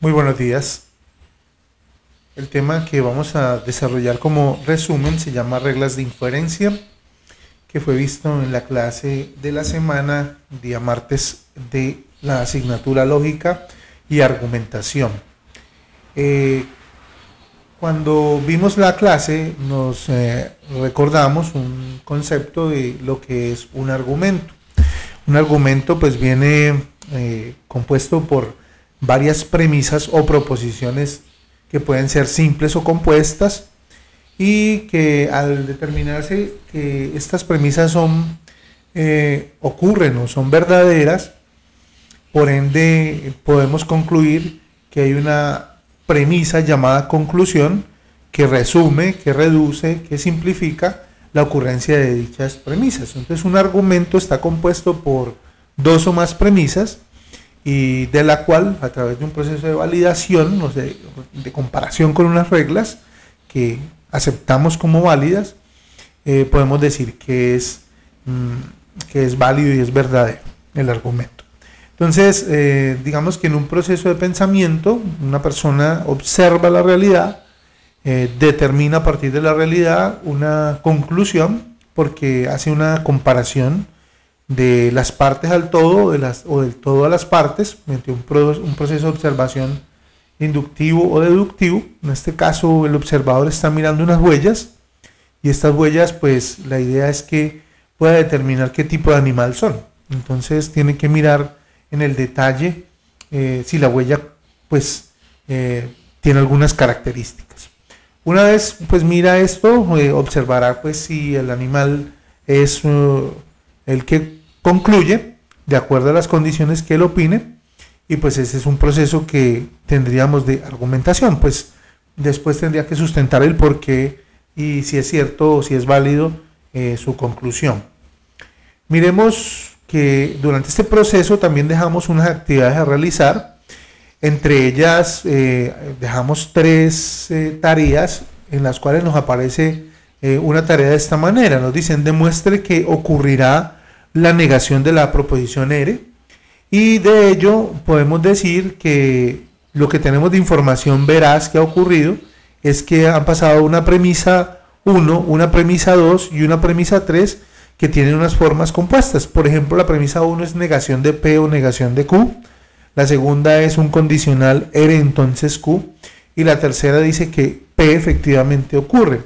Muy buenos días. El tema que vamos a desarrollar como resumen se llama reglas de inferencia, que fue visto en la clase de la semana, día martes, de la asignatura lógica y argumentación. Cuando vimos la clase nos recordamos un concepto de lo que es un argumento. Un argumento pues viene compuesto por varias premisas o proposiciones que pueden ser simples o compuestas, y que al determinarse que estas premisas son ocurren o son verdaderas, por ende podemos concluir que hay una premisa llamada conclusión que resume, que reduce, que simplifica la ocurrencia de dichas premisas. Entonces un argumento está compuesto por dos o más premisas, y de la cual, a través de un proceso de validación, o sea, de comparación con unas reglas que aceptamos como válidas, podemos decir que es válido y es verdadero el argumento. Entonces, digamos que en un proceso de pensamiento, una persona observa la realidad, determina a partir de la realidad una conclusión, porque hace una comparación de las partes al todo, o del todo a las partes, mediante un proceso de observación inductivo o deductivo. En este caso, el observador está mirando unas huellas, y estas huellas, pues la idea es que pueda determinar qué tipo de animal son. Entonces tiene que mirar en el detalle si la huella pues tiene algunas características. Una vez pues mira esto, observará pues si el animal es el que concluye de acuerdo a las condiciones que él opine, y pues ese es un proceso que tendríamos de argumentación. Pues después tendría que sustentar el por qué y si es cierto o si es válido su conclusión. Miremos que durante este proceso también dejamos unas actividades a realizar. Entre ellas dejamos tres tareas en las cuales nos aparece una tarea de esta manera. Nos dicen: demuestre que ocurrirá la negación de la proposición R, y de ello podemos decir que lo que tenemos de información veraz que ha ocurrido es que han pasado una premisa 1, una premisa 2 y una premisa 3 que tienen unas formas compuestas. Por ejemplo, la premisa 1 es negación de P o negación de Q, la segunda es un condicional R entonces Q, y la tercera dice que P efectivamente ocurre.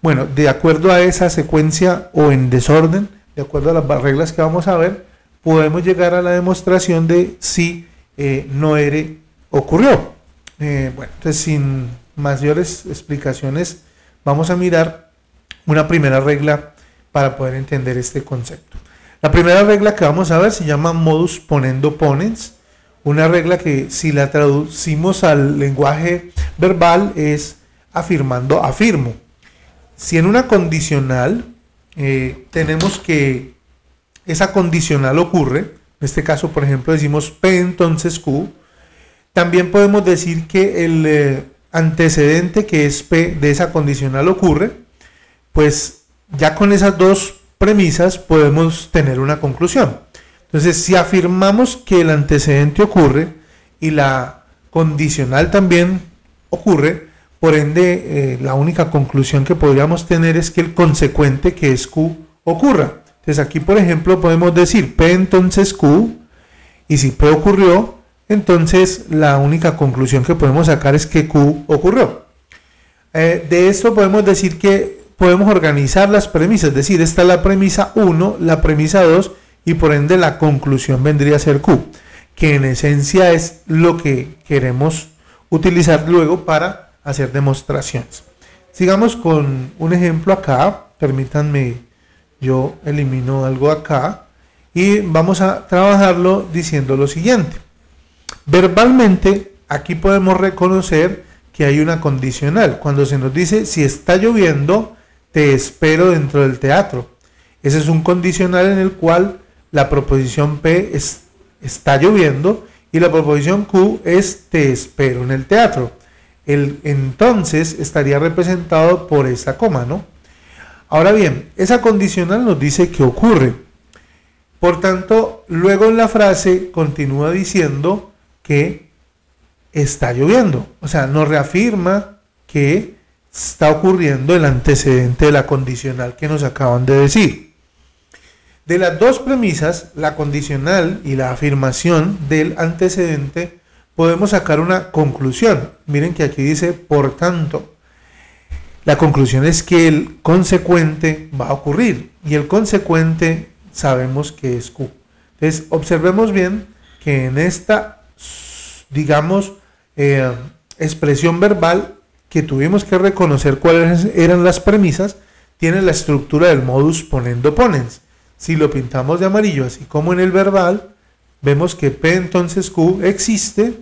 Bueno, de acuerdo a esa secuencia o en desorden, de acuerdo a las reglas que vamos a ver, podemos llegar a la demostración de si no R ocurrió. Bueno, entonces sin mayores explicaciones vamos a mirar una primera regla para poder entender este concepto. La primera regla que vamos a ver se llama modus ponendo ponens, una regla que si la traducimos al lenguaje verbal es afirmando afirmo. Si en una condicional tenemos que esa condicional ocurre, en este caso por ejemplo decimos P entonces Q, también podemos decir que el antecedente que es P de esa condicional ocurre. Pues ya con esas dos premisas podemos tener una conclusión. Entonces, si afirmamos que el antecedente ocurre y la condicional también ocurre, por ende la única conclusión que podríamos tener es que el consecuente, que es Q, ocurra. Entonces aquí por ejemplo podemos decir P entonces Q, y si P ocurrió, entonces la única conclusión que podemos sacar es que Q ocurrió. De esto podemos decir que podemos organizar las premisas, es decir, esta es la premisa 1, la premisa 2, y por ende la conclusión vendría a ser Q, que en esencia es lo que queremos utilizar luego para hacer demostraciones. Sigamos con un ejemplo acá. Permítanme, yo elimino algo acá y vamos a trabajarlo diciendo lo siguiente. Verbalmente aquí podemos reconocer que hay una condicional. Cuando se nos dice: si está lloviendo, te espero dentro del teatro. Ese es un condicional en el cual la proposición P es está lloviendo y la proposición Q es te espero en el teatro. El entonces estaría representado por esta coma, ¿no? Ahora bien, esa condicional nos dice que ocurre. Por tanto, luego en la frase continúa diciendo que está lloviendo. O sea, nos reafirma que está ocurriendo el antecedente de la condicional que nos acaban de decir. De las dos premisas, la condicional y la afirmación del antecedente, podemos sacar una conclusión. Miren que aquí dice, por tanto. La conclusión es que el consecuente va a ocurrir y el consecuente sabemos que es Q. Entonces, observemos bien que en esta, digamos, expresión verbal que tuvimos que reconocer cuáles eran las premisas, tiene la estructura del modus ponendo ponens. Si lo pintamos de amarillo, así como en el verbal, vemos que P entonces Q existe,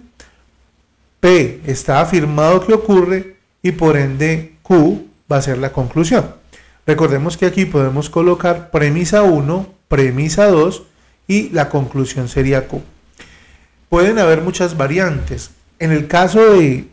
P está afirmado que ocurre y por ende Q va a ser la conclusión. Recordemos que aquí podemos colocar premisa 1, premisa 2 y la conclusión sería Q. Pueden haber muchas variantes. En el caso de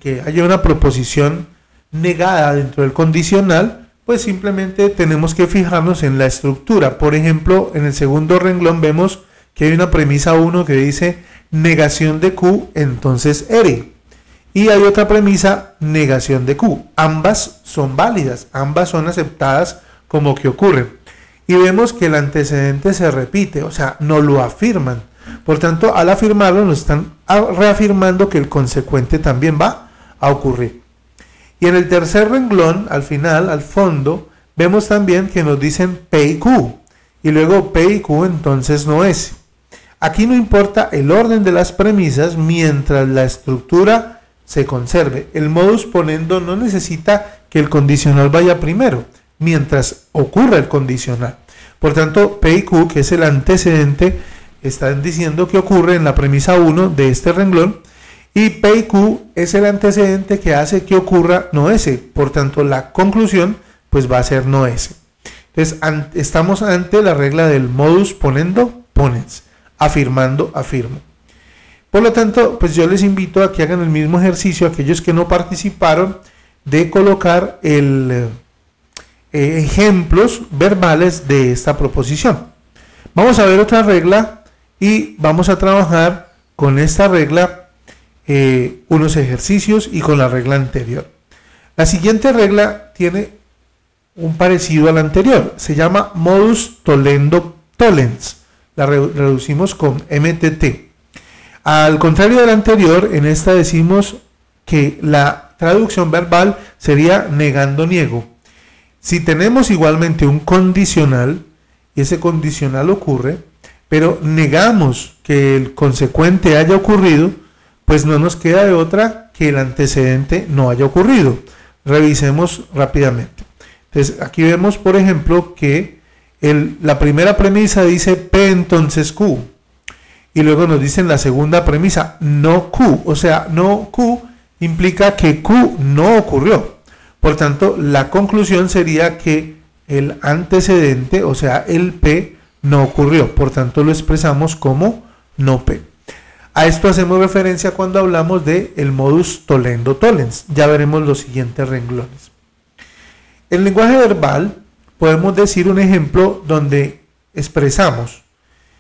que haya una proposición negada dentro del condicional, pues simplemente tenemos que fijarnos en la estructura. Por ejemplo, en el segundo renglón vemos que hay una premisa 1 que dice negación de Q, entonces R. Y hay otra premisa, negación de Q. Ambas son válidas, ambas son aceptadas como que ocurren. Y vemos que el antecedente se repite, o sea, no lo afirman. Por tanto, al afirmarlo, nos están reafirmando que el consecuente también va a ocurrir. Y en el tercer renglón, al final, al fondo, vemos también que nos dicen P y Q. Y luego P y Q entonces no S. Aquí no importa el orden de las premisas mientras la estructura se conserve. El modus ponendo no necesita que el condicional vaya primero, mientras ocurra el condicional. Por tanto, P y Q, que es el antecedente, están diciendo que ocurre en la premisa 1 de este renglón. Y P y Q es el antecedente que hace que ocurra no S. Por tanto, la conclusión pues va a ser no S. Entonces, estamos ante la regla del modus ponendo ponens. Afirmando, afirmo. Por lo tanto, pues yo les invito a que hagan el mismo ejercicio, aquellos que no participaron, de colocar ejemplos verbales de esta proposición. Vamos a ver otra regla y vamos a trabajar con esta regla unos ejercicios y con la regla anterior. La siguiente regla tiene un parecido a la anterior, se llama modus tollendo tollens, la reducimos con MTT. Al contrario de la anterior, en esta decimos que la traducción verbal sería negando niego. Si tenemos igualmente un condicional y ese condicional ocurre, pero negamos que el consecuente haya ocurrido, pues no nos queda de otra que el antecedente no haya ocurrido. Revisemos rápidamente. Entonces, aquí vemos, por ejemplo, que la primera premisa dice P entonces Q. Y luego nos dicen la segunda premisa, no Q. O sea, no Q implica que Q no ocurrió. Por tanto, la conclusión sería que el antecedente, o sea, el P, no ocurrió. Por tanto, lo expresamos como no P. A esto hacemos referencia cuando hablamos de el modus tollendo tollens. Ya veremos los siguientes renglones. En lenguaje verbal podemos decir un ejemplo donde expresamos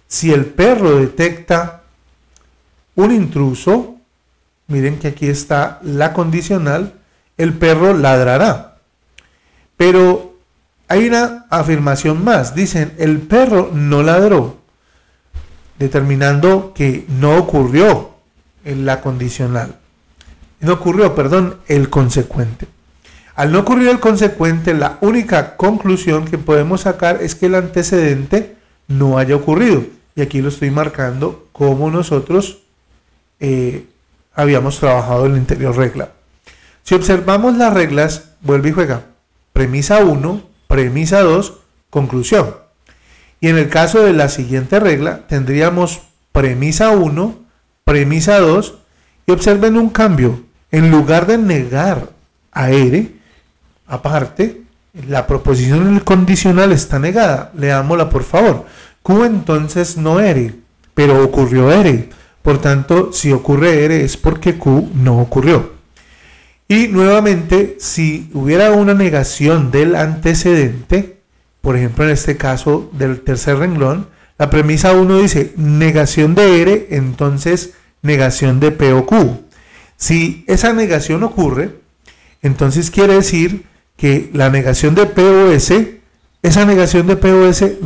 si el perro detecta un intruso, miren que aquí está la condicional, el perro ladrará. Pero hay una afirmación más, dicen el perro no ladró, determinando que no ocurrió en la condicional. No ocurrió, perdón, el consecuente. Al no ocurrir el consecuente, la única conclusión que podemos sacar es que el antecedente no haya ocurrido. Y aquí lo estoy marcando como nosotros habíamos trabajado en la anterior regla. Si observamos las reglas, vuelve y juega. Premisa 1, premisa 2, conclusión. Y en el caso de la siguiente regla, tendríamos premisa 1, premisa 2, y observen un cambio. En lugar de negar a R, aparte, la proposición en el condicional está negada. Leámosla, por favor. Q entonces no R, pero ocurrió R. Por tanto, si ocurre R es porque Q no ocurrió. Y nuevamente, si hubiera una negación del antecedente, por ejemplo, en este caso del tercer renglón, la premisa 1 dice negación de R, entonces negación de P o Q. Si esa negación ocurre, entonces quiere decir que la negación de P o S, esa negación de P o S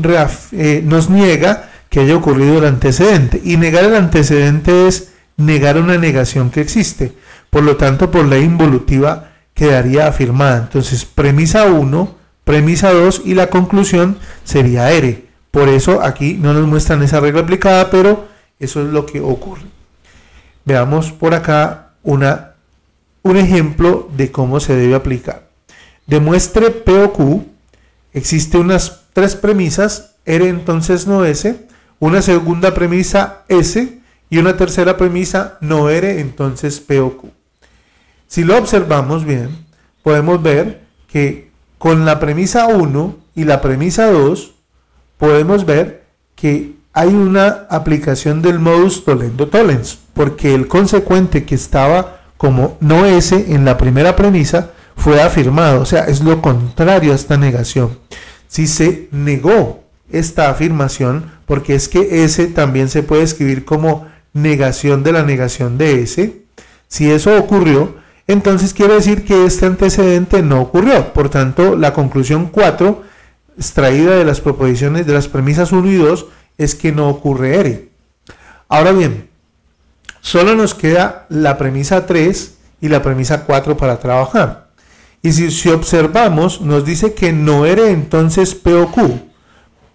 nos niega que haya ocurrido el antecedente. Y negar el antecedente es negar una negación que existe. Por lo tanto, por ley involutiva quedaría afirmada. Entonces, premisa 1, premisa 2 y la conclusión sería R. Por eso aquí no nos muestran esa regla aplicada, pero eso es lo que ocurre. Veamos por acá un ejemplo de cómo se debe aplicar. Demuestre P o Q. Existe unas 3 premisas, R entonces no S, una segunda premisa S y una tercera premisa no R entonces P o Q. Si lo observamos bien, podemos ver que con la premisa 1 y la premisa 2 podemos ver que hay una aplicación del modus tollendo tollens, porque el consecuente que estaba como no S en la primera premisa fue afirmado, o sea, es lo contrario a esta negación. Si se negó esta afirmación, porque es que S también se puede escribir como negación de la negación de S, si eso ocurrió, entonces quiere decir que este antecedente no ocurrió. Por tanto, la conclusión 4, extraída de las proposiciones de las premisas 1 y 2, es que no ocurre R. Ahora bien, solo nos queda la premisa 3 y la premisa 4 para trabajar. Y si observamos, nos dice que no R entonces P o Q.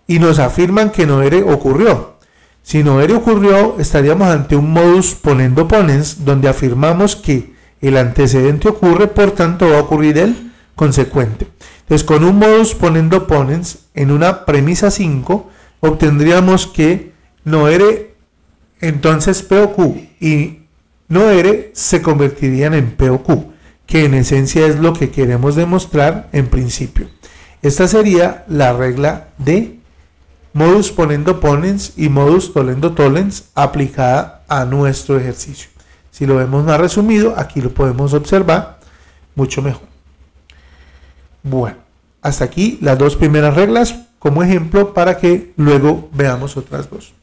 Y nos afirman que no R ocurrió. Si no R ocurrió, estaríamos ante un modus ponendo ponens, donde afirmamos que el antecedente ocurre, por tanto va a ocurrir el consecuente. Entonces, con un modus ponendo ponens, en una premisa 5, obtendríamos que no R entonces P o Q y no R se convertirían en P o Q, que en esencia es lo que queremos demostrar en principio. Esta sería la regla de modus ponendo ponens y modus tollendo tollens aplicada a nuestro ejercicio. Si lo vemos más resumido, aquí lo podemos observar mucho mejor. Bueno, hasta aquí las 2 primeras reglas como ejemplo para que luego veamos otras 2.